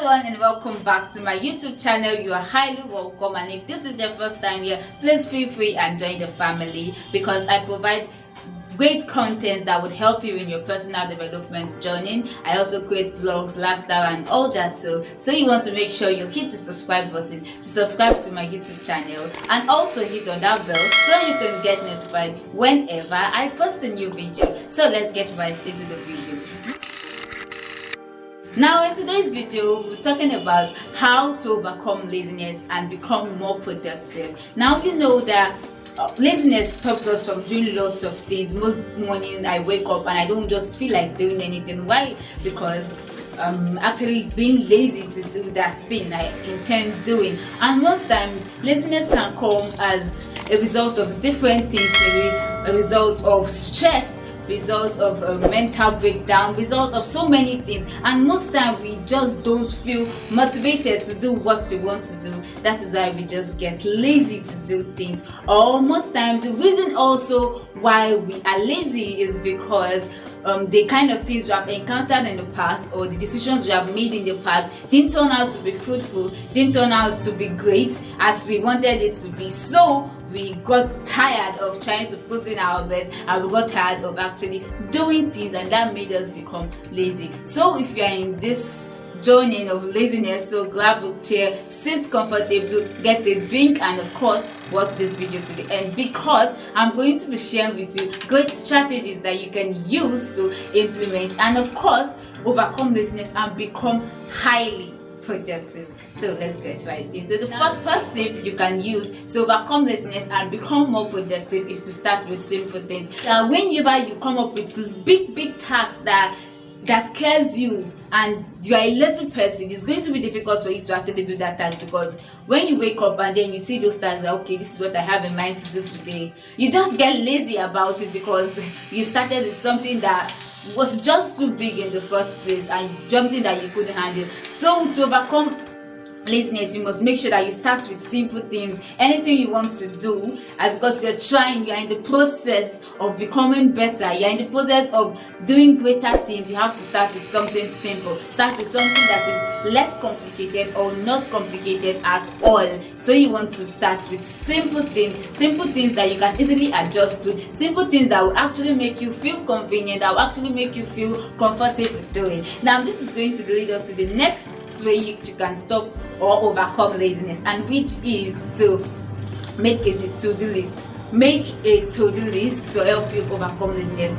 everyone and welcome back to my YouTube channel. You are highly welcome, and if this is your first time here, please feel free and join the family because I provide great content that would help you in your personal development journey. I also create vlogs, lifestyle and all that, so you want to make sure you hit the subscribe button to subscribe to my YouTube channel, and also hit on that bell so you can get notified whenever I post a new video. So let's get right into the video. Now in today's video, we're talking about how to overcome laziness and become more productive. Now you know that laziness stops us from doing lots of things. Most morning I wake up and I don't just feel like doing anything. Why? Because I'm actually being lazy to do that thing I intend doing. And most times laziness can come as a result of different things, maybe a result of stress, result of a mental breakdown, result of so many things, and most time we just don't feel motivated to do what we want to do. That is why we just get lazy to do things. Or most times the reason also why we are lazy is because the kind of things we have encountered in the past or the decisions we have made in the past didn't turn out to be fruitful, didn't turn out to be great as we wanted it to be. So we got tired of trying to put in our best, and we got tired of actually doing things, and that made us become lazy. So if you are in this journey of laziness, so grab a chair, sit comfortably, get a drink, and of course watch this video to the end, because I'm going to be sharing with you great strategies that you can use to implement and of course overcome laziness and become highly productive. So let's get right into the first tip you can use to overcome laziness and become more productive is to start with simple things. Whenever you come up with big tasks that scares you and you are a lazy person, it's going to be difficult for you to actually do that task, because when you wake up and then you see those tasks, like, okay, this is what I have in mind to do today, you just get lazy about it because you started with something that was just too big in the first place and something that you couldn't handle. So to overcome laziness, you must make sure that you start with simple things. Anything you want to do, as because you're in the process of becoming better, you're in the process of doing greater things, you have to start with something simple. Start with something that is less complicated or not complicated at all. So you want to start with simple things that you can easily adjust to, simple things that will actually make you feel convenient, that will actually make you feel comfortable doing. Now this is going to lead us to the next way you can stop or overcome laziness, and which is to make a to-do list. Make a to-do list to help you overcome laziness.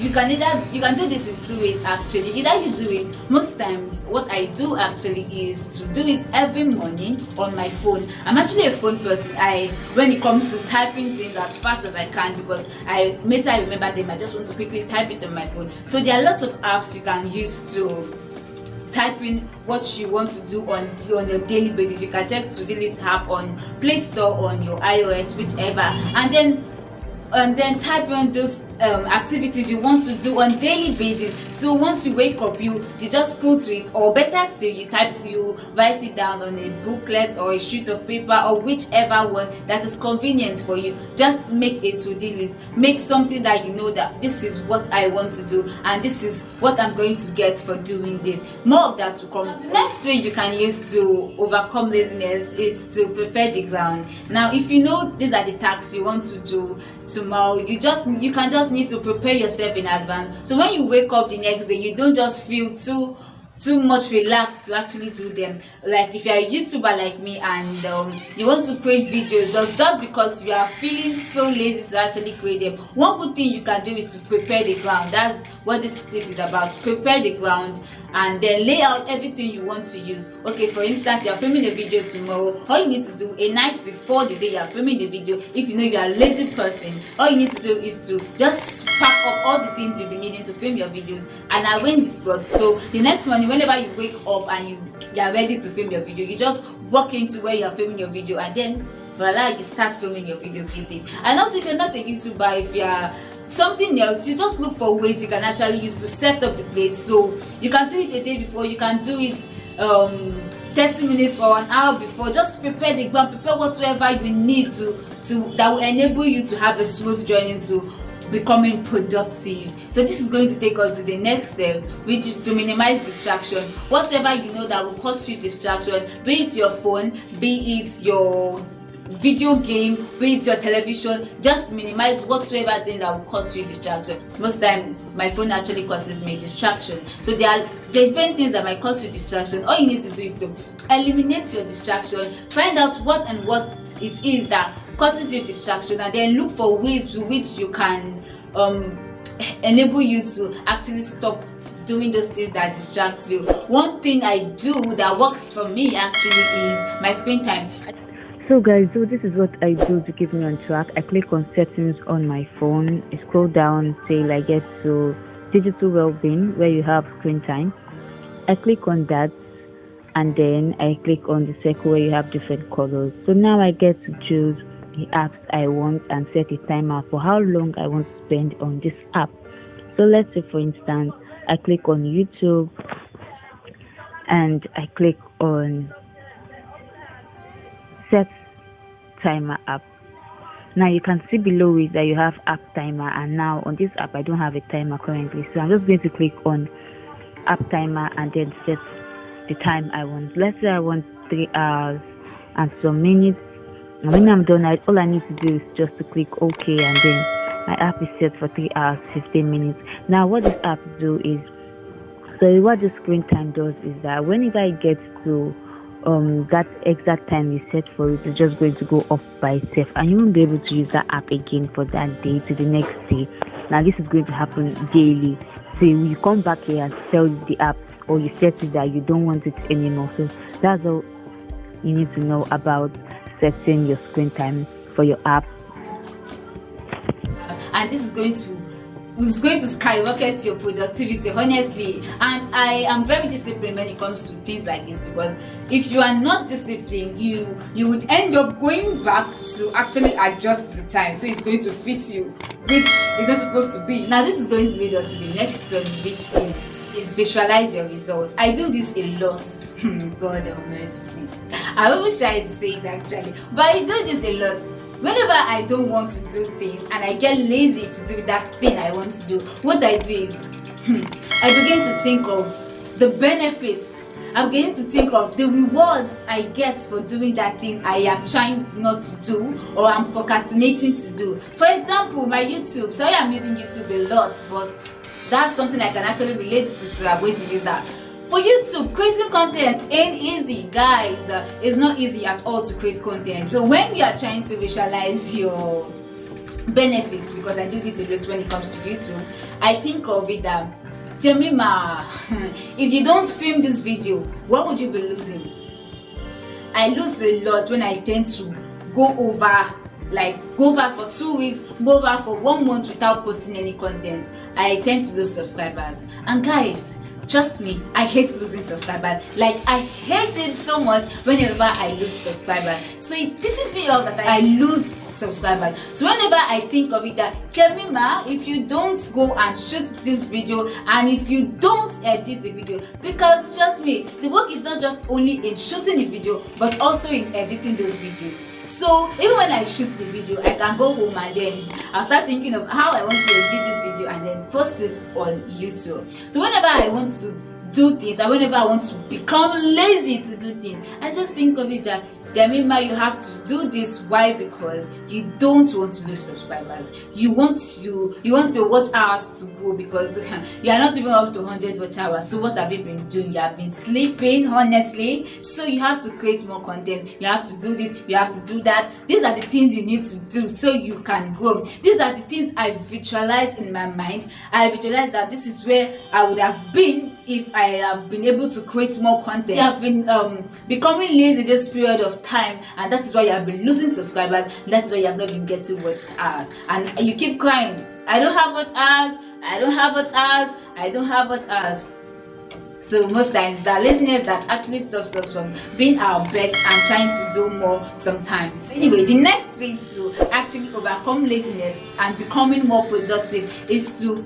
You can do this in two ways actually. Either you do it, most times what I do actually is to do it every morning on my phone. I'm actually a phone person. When it comes to typing things as fast as I can, because I remember them, I just want to quickly type it on my phone. So there are lots of apps you can use to type in what you want to do on a daily basis. You can check to-do list app on Play Store, on your iOS, whichever, and then type in those activities you want to do on daily basis. So once you wake up, you just go to it, or better still, you write it down on a booklet or a sheet of paper or whichever one that is convenient for you. Just make a to-do list. Make something that you know that this is what I want to do and this is what I'm going to get for doing it. More of that will come. The next way you can use to overcome laziness is to prepare the ground. Now if you know these are the tasks you want to do tomorrow, you can just need to prepare yourself in advance. So when you wake up the next day, you don't just feel too much relaxed to actually do them. Like if you're a YouTuber like me and you want to create videos just because you are feeling so lazy to actually create them, one good thing you can do is to prepare the ground. That's what this tip is about. Prepare the ground and then lay out everything you want to use. Okay, for instance, you are filming a video tomorrow. All you need to do a night before the day you are filming the video, if you know you are a lazy person, all you need to do is to just pack up all the things you'll be needing to film your videos and arrange the spot. So the next morning, whenever you wake up and you are ready to film your video, you just walk into where you are filming your video and then voila, you start filming your video quickly. And also if you're not a YouTuber, if you are something else, you just look for ways you can actually use to set up the place. So you can do it a day before, you can do it 30 minutes or an hour before. Just prepare the ground, prepare whatsoever you need to that will enable you to have a smooth journey to becoming productive. So this is going to take us to the next step, which is to minimize distractions. Whatever you know that will cause you distraction, be it your phone, be it your video game, be it your television, just minimize whatsoever thing that will cause you distraction. Most times my phone actually causes me distraction, so there are different things that might cause you distraction. All you need to do is to eliminate your distraction, find out what it is that causes you distraction, and then look for ways to which you can enable you to actually stop doing those things that distract you. One thing I do that works for me actually is my screen time. So guys, this is what I do to keep me on track. I click on settings on my phone, I scroll down till I get to digital well-being where you have screen time. I click on that, and then I click on the circle where you have different colors. So now I get to choose the apps I want and set a timer for how long I want to spend on this app. So let's say for instance I click on YouTube and I click on set timer app. Now you can see below it that you have app timer, and now on this app I don't have a timer currently, so I'm just going to click on app timer and then set the time I want. Let's say I want 3 hours and some minutes, and when I'm done, all I need to do is just to click OK, and then my app is set for 3 hours 15 minutes. Now what this app do is, so what the screen time does is that whenever I get to that exact time you set for it, it's just going to go off by itself, and you won't be able to use that app again for that day to the next day. Now this is going to happen daily, so you come back here and tell the app, or you set it that you don't want it anymore. So that's all you need to know about setting your screen time for your app. And this is going to skyrocket your productivity, honestly. And I am very disciplined when it comes to things like this, because if you are not disciplined, you would end up going back to actually adjust the time, so it's going to fit you, which is not supposed to be. Now this is going to lead us to the next one, which is visualize your results. I do this a lot. God have mercy. I always try to say it actually, but I do this a lot. Whenever I don't want to do things and I get lazy to do that thing I want to do, what I do is I begin to think of the benefits. I'm beginning to think of the rewards I get for doing that thing I am trying not to do, or I'm procrastinating to do. For example, my YouTube. Sorry, I'm using YouTube a lot, but that's something I can actually relate to, so I'm going to use that. For YouTube, creating content ain't easy, guys. It's not easy at all to create content. So when you are trying to visualize your benefits, because I do this a lot when it comes to YouTube, I think of it that, Jemima, if you don't film this video, what would you be losing? I lose a lot when I tend to go over for 2 weeks, go over for 1 month without posting any content. I tend to lose subscribers. And guys, trust me, I hate losing subscribers. Like, I hate it so much whenever I lose subscribers. So it pisses me off that I lose subscribers. So whenever I think of it that, Jemima, if you don't go and shoot this video, and if you don't edit the video, because trust me, the work is not just only in shooting the video, but also in editing those videos. So even when I shoot the video, I can go home and then I'll start thinking of how I want to edit this video and then post it on YouTube. So whenever I want to do things, and whenever I want to become lazy to do things, I just think of it that, Jemima, you have to do this. Why? Because you don't want to lose subscribers. You want your watch hours to go, because you are not even up to 100 watch hours. So what have you been doing? You have been sleeping, honestly. So you have to create more content. You have to do this. You have to do that. These are the things you need to do so you can grow. These are the things I visualize in my mind. I visualize that this is where I would have been if I have been able to create more content. You have been becoming lazy this period of time, and that is why you have been losing subscribers. That's why you have not been getting watch hours, and you keep crying, I don't have watch hours, I don't have watch hours, I don't have watch hours. So most times it's our laziness that actually stops us from being our best and trying to do more sometimes. Anyway, the next way to actually overcome laziness and becoming more productive is to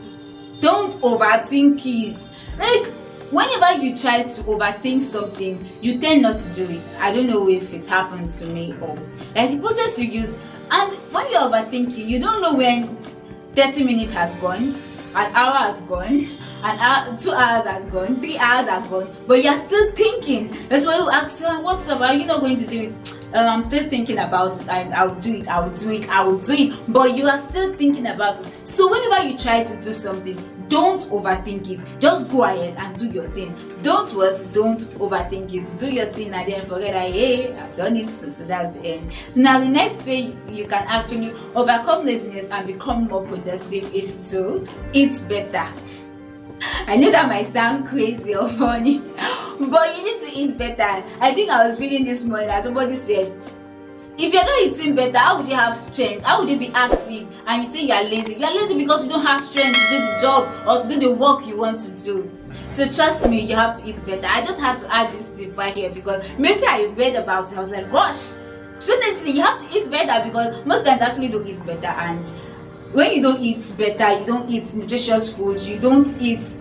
don't overthink it. Like, whenever you try to overthink something, you tend not to do it. I don't know if it happens to me, or like the process you use. And when you're overthinking, you don't know when 30 minutes has gone, an hour has gone, an hour, 2 hours has gone, 3 hours are gone, but you're still thinking. That's why you ask you, what's up? Are you not going to do it? I'm still thinking about it. I'll do it. I'll do it. I'll do it. But you are still thinking about it. So whenever you try to do something, don't overthink it. Just go ahead and do your thing. Don't overthink it. Do your thing and then forget that, hey, I've done it. So that's the end. So now the next way you can actually overcome laziness and become more productive is to eat better. I know that might sound crazy or funny, but you need to eat better. I think I was reading this morning and somebody said, if you're not eating better, how would you have strength? How would you be active? And you say you are lazy. You are lazy because you don't have strength to do the job or to do the work you want to do. So trust me, you have to eat better. I just had to add this tip right here because maybe I read about it. I was like, gosh, honestly, you have to eat better because most times actually don't eat better. And when you don't eat better, you don't eat nutritious food, you don't eat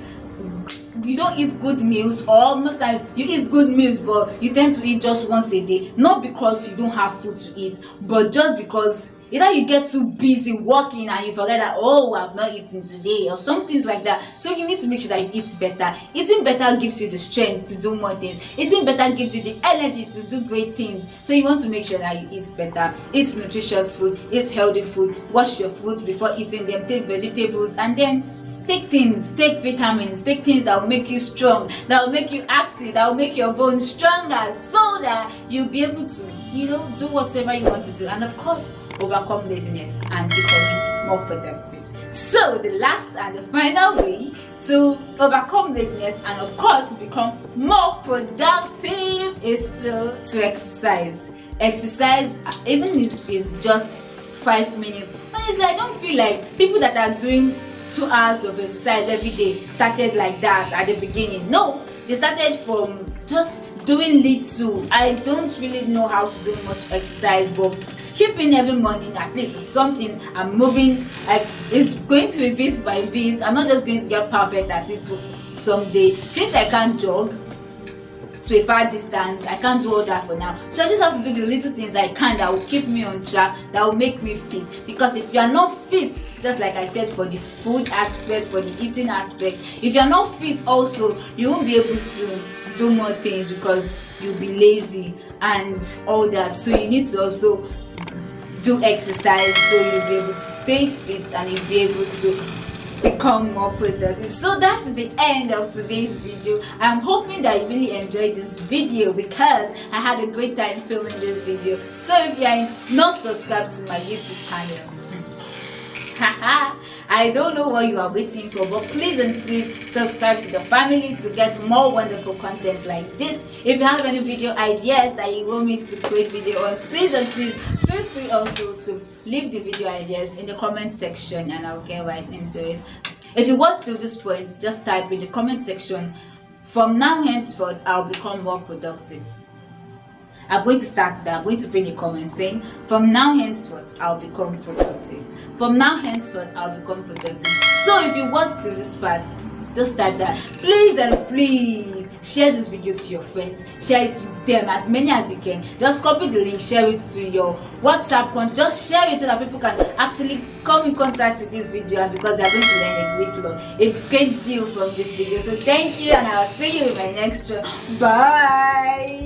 good meals, or most times you eat good meals but you tend to eat just once a day, not because you don't have food to eat, but just because either you get too busy working and you forget that, oh, I've not eaten today, or some things like that. So you need to make sure that you eat better. Eating better gives you the strength to do more things. Eating better gives you the energy to do great things. So you want to make sure that you eat better. Eat nutritious food, eat healthy food, wash your food before eating them, take vegetables, and then take vitamins, take things that will make you strong, that will make you active, that will make your bones stronger, so that you'll be able to, do whatever you want to do, and of course, overcome laziness and becoming more productive. So the last and the final way to overcome laziness and of course become more productive is to exercise. Exercise, even if it's just 5 minutes. Honestly, I don't feel like people that are doing 2 hours of exercise every day started like that at the beginning. No, they started from just doing little. I don't really know how to do much exercise, but skipping every morning, at least it's something. I'm moving, like it's going to be bit by bit. I'm not just going to get perfect at it someday. Since I can't jog to a far distance, I can't do all that for now, so I just have to do the little things I can that will keep me on track, that will make me fit. Because if you are not fit, just like I said, for the food aspect, for the eating aspect, if you are not fit also, you won't be able to do more things because you'll be lazy and all that. So you need to also do exercise so you'll be able to stay fit and you'll be able to become more productive. So that's the end of today's video. I'm hoping that you really enjoyed this video because I had a great time filming this video. So if you are not subscribed to my YouTube channel, I don't know what you are waiting for, but please subscribe to the family to get more wonderful content like this. If you have any video ideas that you want me to create video on, please feel free also to leave the video ideas in the comment section and I'll get right into it. If you watch to this point, just type in the comment section, from now henceforth I'll become more productive. I'm going to start with that. I'm going to bring a comment saying, from now henceforth I'll become productive. From now henceforth I'll become productive. So if you watch to this part, just type that. Please and please share this video to your friends. Share it with them, as many as you can. Just copy the link, share it to your WhatsApp account. Just share it so that people can actually come in contact with this video, and because they are going to learn a great deal from this video. So thank you, and I'll see you in my next one. Bye.